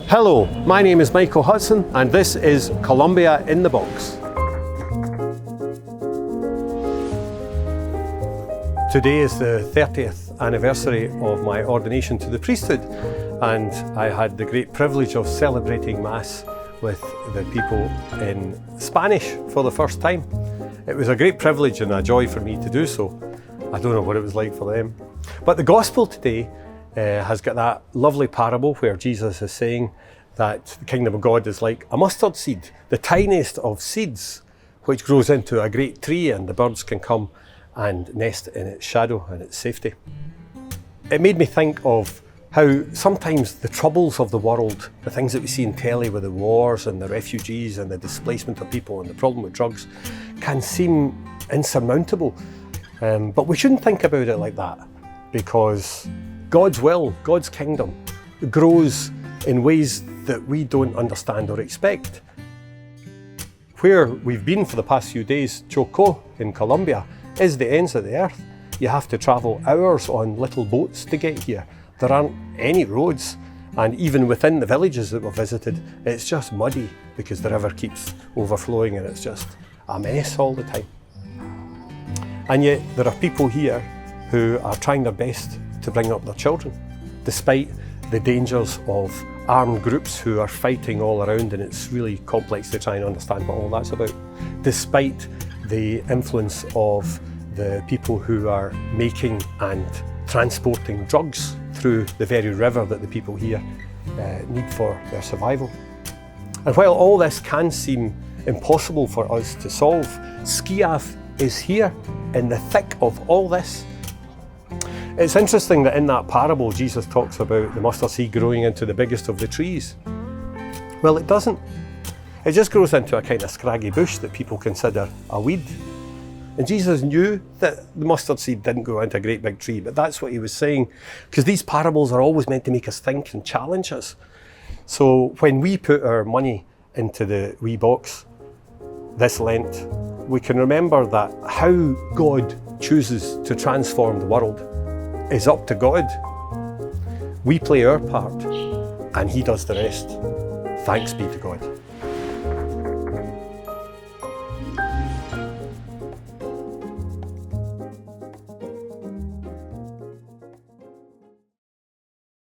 Hello, my name is Michael Hutson and this is Colombia in the Box. Today is the 30th anniversary of my ordination to the priesthood, and I had the great privilege of celebrating Mass with the people in Spanish for the first time. It was a great privilege and a joy for me to do so. I don't know what it was like for them. But the Gospel today has got that lovely parable where Jesus is saying that the kingdom of God is like a mustard seed, the tiniest of seeds, which grows into a great tree, and the birds can come and nest in its shadow and its safety. It made me think of how sometimes the troubles of the world, the things that we see in telly with the wars and the refugees and the displacement of people and the problem with drugs, can seem insurmountable. But we shouldn't think about it like that, because God's will, God's kingdom, grows in ways that we don't understand or expect. Where we've been for the past few days, Chocó in Colombia, is the ends of the earth. You have to travel hours on little boats to get here. There aren't any roads, and even within the villages that we've visited, it's just muddy because the river keeps overflowing and it's just a mess all the time. And yet there are people here who are trying their best to bring up their children, despite the dangers of armed groups who are fighting all around, and it's really complex to try and understand what all that's about, despite the influence of the people who are making and transporting drugs through the very river that the people here need for their survival. And while all this can seem impossible for us to solve, Skiaf is here in the thick of all this. It's interesting that in that parable Jesus talks about the mustard seed growing into the biggest of the trees. Well, it doesn't. It just grows into a kind of scraggy bush that people consider a weed. And Jesus knew that the mustard seed didn't grow into a great big tree, but that's what he was saying, because these parables are always meant to make us think and challenge us. So when we put our money into the wee box this Lent, we can remember that how God chooses to transform the world is up to God. We play our part and he does the rest. Thanks be to God.